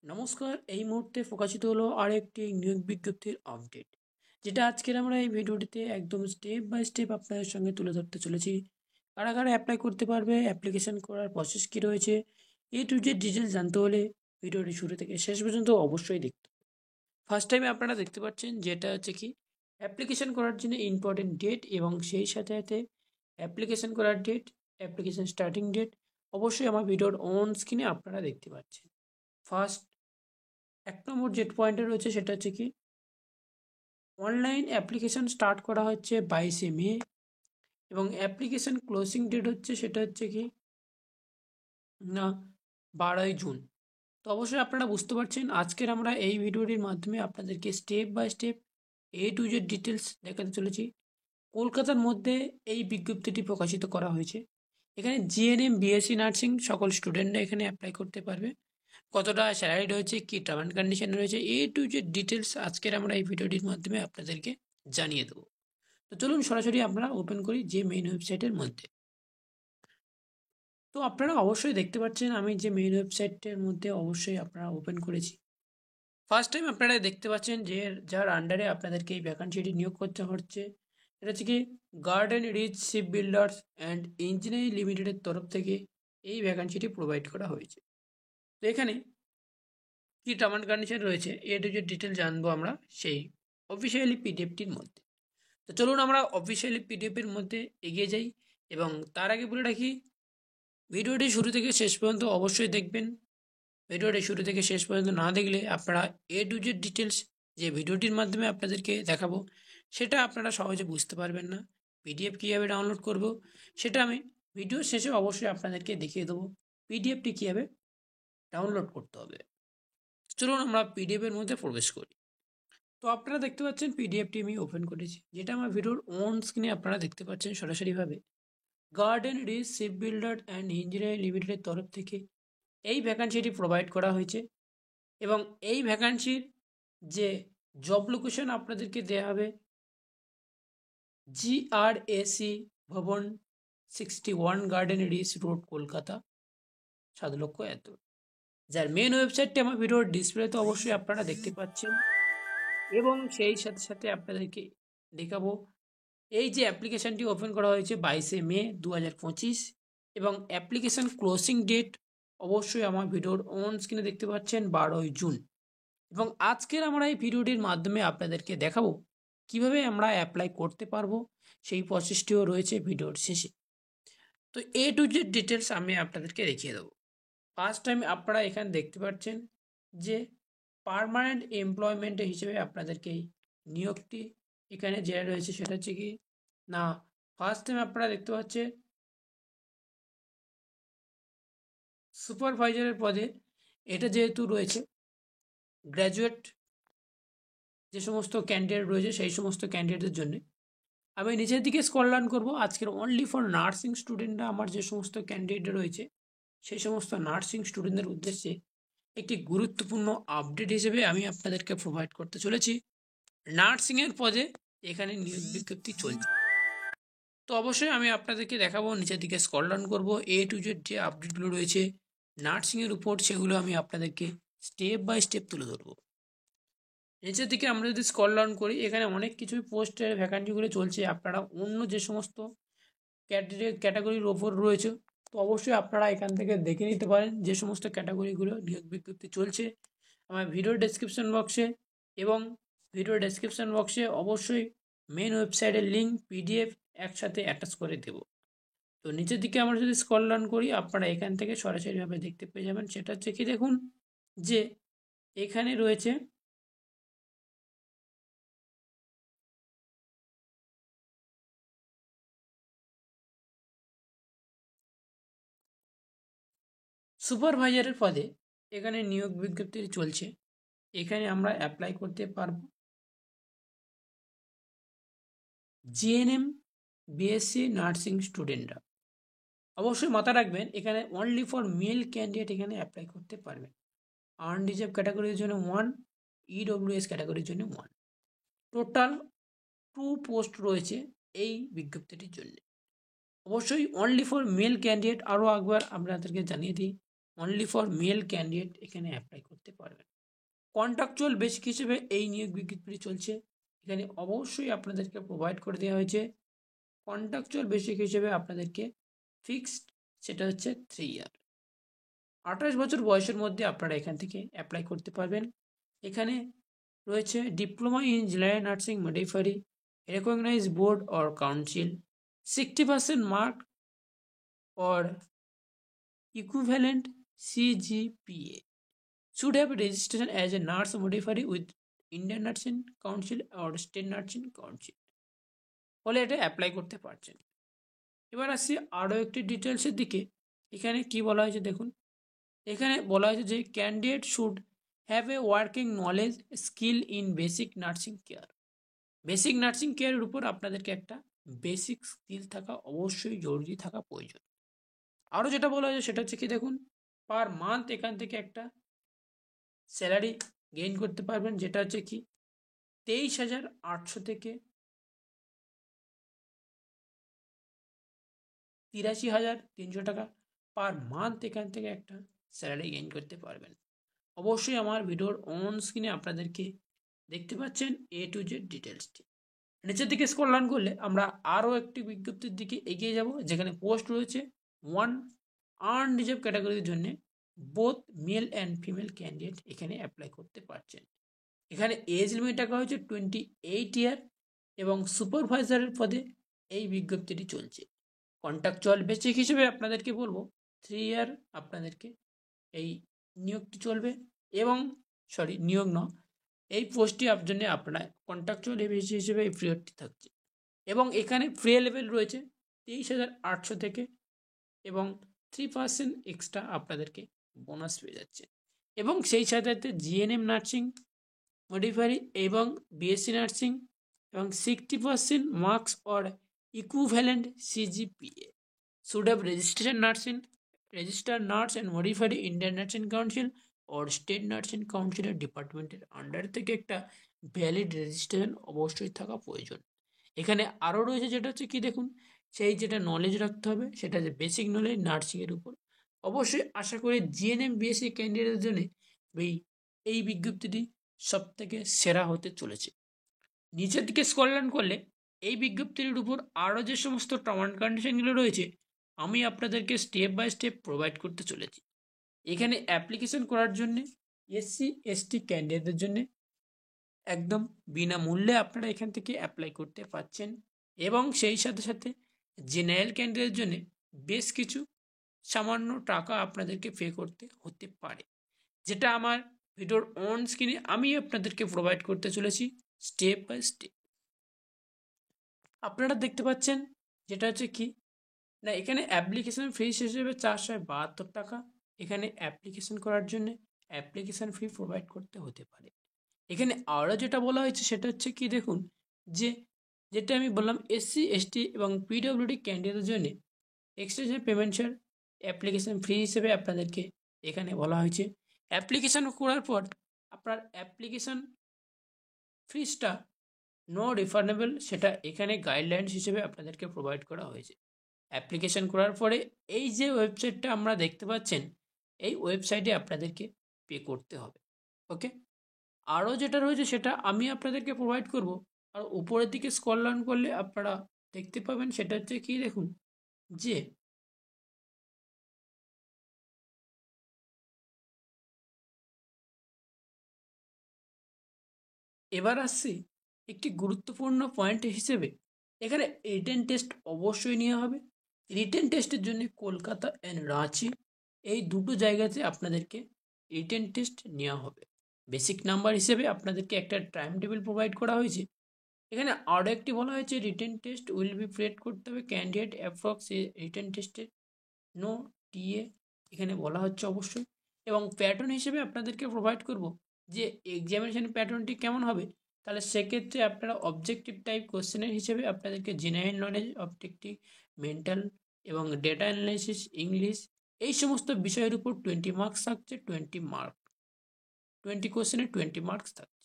নমস্কার। এই মুহূর্তে প্রকাশিত হলো আরেকটি নিয়োগ বিজ্ঞপ্তির আপডেট, যেটা আজকের আমরা এই ভিডিওটিতে একদম স্টেপ বাই স্টেপ আপনাদের সঙ্গে তুলে ধরতে চলেছি। কারা কারা অ্যাপ্লাই করতে পারবে, অ্যাপ্লিকেশন করার প্রসেস কী রয়েছে, টু জেড ডিটেলস জানতে হলে ভিডিওটি শুরু থেকে শেষ পর্যন্ত অবশ্যই দেখতে হবে। ফার্স্ট টাইমে আপনারা দেখতে পাচ্ছেন যেটা হচ্ছে কি অ্যাপ্লিকেশন করার জন্য ইম্পর্টেন্ট ডেট এবং সেই সাথে সাথে অ্যাপ্লিকেশন করার ডেট, অ্যাপ্লিকেশন স্টার্টিং ডেট অবশ্যই আমার ভিডিওর অন স্ক্রিনে আপনারা দেখতে পাচ্ছেন। ফার্স্ট ১ নম্বর যে পয়েন্টে রয়েছে সেটা হচ্ছে কি অনলাইন অ্যাপ্লিকেশন স্টার্ট করা হচ্ছে 22শে মে এবং অ্যাপ্লিকেশন ক্লোজিং ডেট হচ্ছে সেটা হচ্ছে কি না 12ই জুন। তো অবশ্যই আপনারা বুঝতে পারছেন আজকের আমরা এই ভিডিওটির মাধ্যমে আপনাদেরকে step by step to Z details দেখাতে চলেছি। কলকাতার মধ্যে এই বিজ্ঞপ্তিটি প্রকাশিত করা হয়েছে। এখানে জিএনএম, বিএসসি নার্সিং সকল স্টুডেন্টরা এখানে অ্যাপ্লাই করতে পারবে। কতটা স্যালারি রয়েছে, কী টার্ম অ্যান্ড কন্ডিশন রয়েছে, টু জেড ডিটেলস আজকের আমরা এই ভিডিওটির মাধ্যমে আপনাদেরকে জানিয়ে দেবো। তো চলুন সরাসরি আমরা ওপেন করি যে মেইন ওয়েবসাইটের মধ্যে। তো আপনারা অবশ্যই দেখতে পাচ্ছেন আমি যে মেইন ওয়েবসাইটের মধ্যে অবশ্যই আপনারা ওপেন করেছি। ফার্স্ট টাইম আপনারা দেখতে পাচ্ছেন যে যার আন্ডারে আপনাদেরকে এই ভ্যাকান্সিটি নিয়োগ করতে হচ্ছে এটা হচ্ছে কি Garden rich Shipbuilders and engineering লিমিটেডের তরফ থেকে এই ভ্যাকান্সিটি প্রোভাইড করা হয়েছে। তো এখানে কী টার্ম অ্যান্ড কন্ডিশন রয়েছে টু জেড ডিটেল জানবো আমরা সেই অফিসিয়ালি পিডিএফটির মধ্যে। তো চলুন আমরা অফিসিয়ালি পিডিএফের মধ্যে এগিয়ে যাই এবং তার আগে বলে রাখি ভিডিওটি শুরু থেকে শেষ পর্যন্ত অবশ্যই দেখবেন। ভিডিওটি শুরু থেকে শেষ পর্যন্ত না দেখলে আপনারা টু জেড ডিটেলস যে ভিডিওটির মাধ্যমে আপনাদেরকে দেখাবো সেটা আপনারা সহজে বুঝতে পারবেন না। পিডিএফ কীভাবে ডাউনলোড করব সেটা আমি ভিডিওর শেষে অবশ্যই আপনাদেরকে দেখিয়ে দেবো পিডিএফটি কীভাবে ডাউনলোড করতে হবে। চলুন আমরা পিডিএফের মধ্যে প্রবেশ করি। তো আপনারা দেখতে পাচ্ছেন পিডিএফটি আমি ওপেন করেছি, যেটা আমার ভিডিওর অন স্ক্রিনে আপনারা দেখতে পাচ্ছেন সরাসরিভাবে। Garden rich ship builder and engineering লিমিটেডের তরফ থেকে এই ভ্যাকান্সিটি প্রোভাইড করা হয়েছে এবং এই ভ্যাকান্সির যে জব লোকেশন আপনাদেরকে দেওয়া হবে GRAC ভবন 61 গার্ডেন রিচ রোড, কলকাতা 7,00,000 এত। যার মেন ওয়েবসাইটটি আমার ভিডিওর ডিসপ্লেতে অবশ্যই আপনারা দেখতে পাচ্ছেন এবং সেই সাথে সাথে আপনাদেরকে দেখাবো এই যে অ্যাপ্লিকেশানটি ওপেন করা হয়েছে 22শে মে 2025 এবং অ্যাপ্লিকেশান ক্লোজিং ডেট অবশ্যই আমার ভিডিওর অন স্ক্রিনে দেখতে পাচ্ছেন 12ই জুন। এবং আজকের আমরা এই ভিডিওটির মাধ্যমে আপনাদেরকে দেখাবো কিভাবে আমরা অ্যাপ্লাই করতে পারবো, সেই প্রসেসটিও রয়েছে ভিডিওর শেষে। তো টু জেড ডিটেলস আমি আপনাদেরকে দেখিয়ে দেবো। ফার্স্ট টাইম আপনারা এখানে দেখতে পাচ্ছেন যে পার্মানেন্ট এমপ্লয়মেন্ট হিসেবে আপনাদেরকে এই নিয়োগটি এখানে যেটা রয়েছে সেটা হচ্ছে কি না ফার্স্ট টাইম আপনারা দেখতে পাচ্ছেন সুপারভাইজারের পদে। এটা যেহেতু রয়েছে গ্র্যাজুয়েট যে সমস্ত ক্যান্ডিডেট রয়েছে সেই সমস্ত ক্যান্ডিডেটদের জন্য। আমি নিচের দিকে স্ক্রল ডাউন করবো। আজকের অনলি ফর নার্সিং স্টুডেন্টরা আমার যে সমস্ত ক্যান্ডিডেট রয়েছে সেই সমস্ত নার্সিং স্টুডেন্টদের উদ্দেশ্যে একটি গুরুত্বপূর্ণ আপডেট হিসেবে আমি আপনাদেরকে প্রোভাইড করতে চলেছি। নার্সিংয়ের পদে এখানে নিয়োগ বিজ্ঞপ্তি চলছে। তো অবশ্যই আমি আপনাদেরকে দেখাবো, নিচের দিকে স্ক্রল ডাউন করবো, টু জেড যে আপডেটগুলো রয়েছে নার্সিংয়ের উপর সেগুলো আমি আপনাদেরকে স্টেপ বাই স্টেপ তুলে ধরবো। নিচের দিকে আমরা যদি স্ক্রল ডাউন করি এখানে অনেক কিছুই পোস্টের ভ্যাকান্সিগুলো চলছে। আপনারা অন্য যে সমস্ত ক্যাটাগরির ওপর রয়েছে তো অবশ্যই আপনারা এখান থেকে দেখে নিতে পারেন যে সমস্ত ক্যাটাগরিগুলো নিয়োগ বিজ্ঞপ্তি চলছে আমার ভিডিও ডেসক্রিপশন বক্সে এবং ভিডিও ডেসক্রিপশন বক্সে অবশ্যই মেন ওয়েবসাইটের লিঙ্ক পিডিএফ একসাথে অ্যাটাচ করে দেব। তো নিচের দিকে আমরা যদি স্ক্রল ডাউন করি আপনারা এখান থেকে সরাসরিভাবে দেখতে পেয়ে যাবেন। সেটা হচ্ছে কি দেখুন যে এখানে রয়েছে সুপারভাইজারের পদে এখানে নিয়োগ বিজ্ঞপ্তি চলছে। এখানে আমরা অ্যাপ্লাই করতে পারবো জিএনএম, বিএসসি নার্সিং স্টুডেন্টরা। অবশ্যই মাথা রাখবেন এখানে অনলি ফর মেল ক্যান্ডিডেট এখানে অ্যাপ্লাই করতে পারবেন। আনরিজার্ভ ক্যাটাগরির জন্য 1, ইডব্লিউএস ক্যাটাগরির জন্য 1। টোটাল 2 পোস্ট রয়েছে এই বিজ্ঞপ্তিটির জন্য। অবশ্যই অনলি ফর মেল ক্যান্ডিডেট। আরও একবার আপনাদেরকে জানিয়ে দিই অনলি ফর মেল ক্যান্ডিডেট এখানে অ্যাপ্লাই করতে পারবেন। কন্ট্রাকচুয়াল বেসিক হিসেবে এই নিয়োগ বিজ্ঞপ্তি চলছে। এখানে অবশ্যই আপনাদেরকে প্রোভাইড করে দেওয়া হয়েছে কন্ট্রাকচুয়াল বেসিক হিসেবে আপনাদেরকে ফিক্সড, সেটা হচ্ছে 3 ইয়ার। 28 বছর বয়সের মধ্যে আপনারা এখান থেকে অ্যাপ্লাই করতে পারবেন। এখানে রয়েছে diploma in general nursing midwifery recognised board or council 60% mark or equivalent CGPA should have registration as a nurse midwifery with Indian Nursing Council or State Nursing Council, ফলে এটা অ্যাপ্লাই করতে পারছেন। এবার আসছি আরও একটি ডিটেলসের দিকে। এখানে কি বলা হয়েছে দেখুন, এখানে বলা হয়েছে যে candidate should have a working knowledge skill in basic nursing care. Basic nursing কেয়ারের উপর আপনাদেরকে একটা বেসিক স্কিল থাকা অবশ্যই জরুরি থাকা প্রয়োজন। আরও যেটা বলা হয়েছে সেটা হচ্ছে কি দেখুন, পার মান্থ এখান থেকে একটা স্যালারি গেইন করতে পারবেন, যেটা হচ্ছে কি 23,800 থেকে 83,300 টাকা পার মান্থ এখান থেকে একটা স্যালারি গেইন করতে পারবেন। অবশ্যই আমার ভিডিওর অন স্ক্রিনে আপনাদেরকে দেখতে পাচ্ছেন A to Z ডিটেলসটি। নিচের দিকে স্ক্রল ডাউন করলে আমরা আরও একটি বিজ্ঞপ্তির দিকে এগিয়ে যাব, যেখানে পোস্ট রয়েছে 1 আনরিজার্ভ ক্যাটাগরির জন্য both male and female candidate এখানে অ্যাপ্লাই করতে পারছেন। এখানে এজ লিমিট রাখা হয়েছে 28 ইয়ার এবং সুপারভাইজারের পদে এই বিজ্ঞপ্তিটি চলছে। কন্ট্রাকচুয়াল বেসিক হিসেবে আপনাদেরকে বলবো 3 ইয়ার আপনাদেরকে এই নিয়োগটি চলবে এবং নিয়োগ নয়, এই পোস্টটি জন্য আপনারা কন্ট্রাকচুয়াল বেসিক হিসেবে এই পিরিয়ডটি থাকছে এবং এখানে ফ্রি লেভেল রয়েছে 23,800 থেকে এবং 3% এক্সট্রা আপনাদেরকে বোনাস পেয়ে যাচ্ছে এবং সেই সাথে জিএনএম নার্সিং মডিফারি এবং বিএসসি নার্সিং এবং 60% marks or equivalent CGPA should have registration nursing registered nurse and modified Indian Nursing Council or State Nursing Council এর ডিপার্টমেন্টের আন্ডার থেকে একটা ভ্যালিড রেজিস্ট্রেশন অবশ্যই থাকা প্রয়োজন। এখানে আরও রয়েছে যেটা হচ্ছে কি দেখুন, সেই যেটা নলেজ রাখতে হবে সেটা যে বেসিক নলেজ নার্সিংয়ের উপর। অবশ্যই আশা করি জিএনএম বিএসসি ক্যান্ডিডেটের জন্য এই বিজ্ঞপ্তিটি সব থেকে সেরা হতে চলেছে। নিচের দিকে স্ক্রল ডাউন করলে এই বিজ্ঞপ্তির উপর আরও যে সমস্ত টার্ম অ্যান্ড কন্ডিশনগুলো রয়েছে আমি আপনাদেরকে স্টেপ বাই স্টেপ প্রোভাইড করতে চলেছি। এখানে অ্যাপ্লিকেশন করার জন্যে SC/ST ক্যান্ডিডেটদের জন্য একদম বিনামূল্যে আপনারা এখান থেকে অ্যাপ্লাই করতে পারছেন এবং সেই সাথে সাথে জেনারেল ক্যান্ডিডেটের জন্য বেশ কিছু সামান্য টাকা আপনাদেরকে পে করতে হতে পারে, যেটা আমার ভিডিওর অন স্ক্রিনে আমি আপনাদেরকে প্রোভাইড করতে চলেছি স্টেপ বাই স্টেপ। আপনারা দেখতে পাচ্ছেন যেটা হচ্ছে কি না, এখানে অ্যাপ্লিকেশন ফিস হিসেবে 472 টাকা এখানে অ্যাপ্লিকেশন করার জন্য অ্যাপ্লিকেশন ফি প্রোভাইড করতে হতে পারে। এখানে আরও যেটা বলা হয়েছে সেটা হচ্ছে কি দেখুন, যেটা আমি বললাম SC/ST এবং PWD ক্যান্ডিডেটের জন্য এক্সটেনশন পেমেন্টসের অ্যাপ্লিকেশন ফি হিসেবে আপনাদেরকে এখানে বলা হয়েছে অ্যাপ্লিকেশন করার পর আপনার অ্যাপ্লিকেশন ফিসটা নো রিফান্ডেবল, সেটা এখানে গাইডলাইন্স হিসেবে আপনাদেরকে প্রোভাইড করা হয়েছে। অ্যাপ্লিকেশন করার পরে এই যে ওয়েবসাইটটা আমরা দেখতে পাচ্ছেন এই ওয়েবসাইটে আপনাদেরকে পে করতে হবে। ওকে, আরও যেটা রয়েছে সেটা আমি আপনাদেরকে প্রোভাইড করব। আর উপরের দিকে স্ক্রল ডাউন করলে আপনারা দেখতে পাবেন সেটা হচ্ছে কি দেখুন, যে এবার আসছি একটি গুরুত্বপূর্ণ পয়েন্ট হিসেবে, এখানে রিটেন টেস্ট অবশ্যই নেওয়া হবে। রিটেন টেস্টের জন্য কলকাতা অ্যান্ড রাঁচি এই দুটো জায়গাতে আপনাদেরকে রিটেন টেস্ট নেওয়া হবে। বেসিক নাম্বার হিসেবে আপনাদেরকে একটা টাইম টেবিল প্রোভাইড করা হয়েছে। এখানে আরও একটি বলা হয়েছে written test will be prayed করতে হবে ক্যান্ডিডেট অ্যাপ্রক্স রিটেন টেস্টের নো টিএ এখানে বলা হচ্ছে অবশ্যই। এবং প্যাটার্ন হিসেবে আপনাদেরকে প্রোভাইড করব যে এক্সামিনেশন প্যাটার্নটি কেমন হবে। তাহলে সেক্ষেত্রে আপনারা অবজেক্টিভ টাইপ কোশ্চেনের হিসেবে আপনাদেরকে জেনারেল নলেজ, অবজেক্টিভ, মেন্টাল এবং ডেটা অ্যানালাইসিস, ইংলিশ এই সমস্ত বিষয়ের উপর 20 মার্কস থাকছে, 20 কোশ্চেনে 20 মার্কস থাকছে।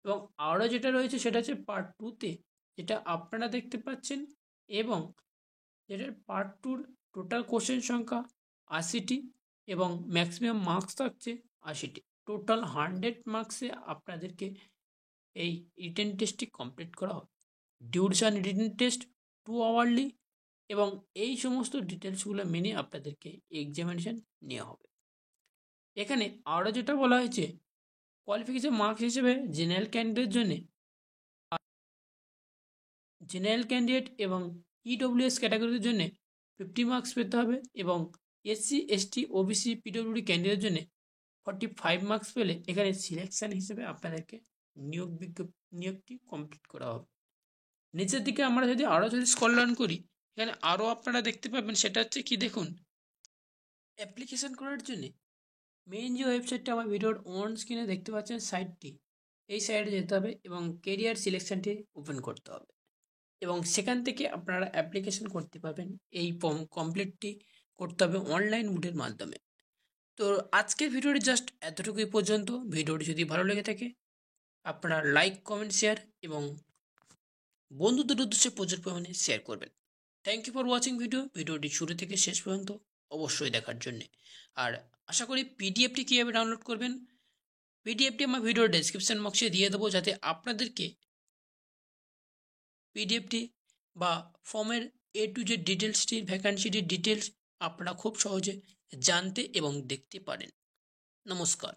এবং আরও যেটা রয়েছে সেটা হচ্ছে পার্ট 2তে যেটা আপনারা দেখতে পাচ্ছেন এবং যেটার পার্ট 2র টোটাল কোশ্চেন সংখ্যা 80টি এবং ম্যাক্সিমাম মার্কস থাকছে 80টি। টোটাল 100 মার্কসে আপনাদেরকে এই রিটেন টেস্টটি কমপ্লিট করা হবে। ডিউরেশন রিটেন টেস্ট 2 আওয়ারলি এবং এই সমস্ত ডিটেলসগুলো মেনে আপনাদেরকে এক্সামিনেশন নেওয়া হবে। এখানে আরও যেটা বলা হয়েছে, কোয়ালিফিকেশন মার্কস হিসেবে জেনারেল ক্যান্ডিডেট এবং ইডব্লিউএস ক্যাটাগরির জন্য 50 মার্কস পেতে হবে এবং এসসি এসটি ওবিসি পিডব্লিউডি ক্যান্ডিডেটের জন্য 45 মার্কস পেলে এখানে সিলেকশন হিসেবে আপনাদেরকে নিয়োগটি কমপ্লিট করা হবে। নিচের দিকে আমরা যদি স্ক্রল ডাউন করি, এখানে আরও আপনারা দেখতে পাবেন, সেটা হচ্ছে কি দেখুন, অ্যাপ্লিকেশন করার জন্য মেইন যে ওয়েবসাইটটা আমার ভিডিওর অন স্ক্রিনে দেখতে পাচ্ছেন সাইটটি, এই সাইটে যেতে হবে এবং কেরিয়ার সিলেকশনটি ওপেন করতে হবে এবং সেখান থেকে আপনারা অ্যাপ্লিকেশন করতে পারবেন। এই ফর্ম কমপ্লিটটি করতে হবে অনলাইন মোডের মাধ্যমে। তো আজকের ভিডিওটি জাস্ট এতটুকুই পর্যন্ত। ভিডিওটি যদি ভালো লেগে থাকে আপনারা লাইক, কমেন্ট, শেয়ার এবং বন্ধুদের উদ্দেশ্যে প্রচুর পরিমাণে শেয়ার করবেন। থ্যাংক ইউ ফর ওয়াচিং ভিডিওটি শুরু থেকে শেষ পর্যন্ত অবশ্যই দেখার জন্যে। আর আশা করি পিডিএফটি কীভাবে ডাউনলোড করবেন, পিডিএফটি আমার ভিডিওর ডেসক্রিপশন বক্সে দিয়ে দেবো, যাতে আপনাদেরকে পিডিএফটি বা ফর্মের A to Z ডিটেলসটির, ভ্যাকান্সিটির ডিটেলস আপনারা খুব সহজে জানতে এবং দেখতে পারেন। নমস্কার।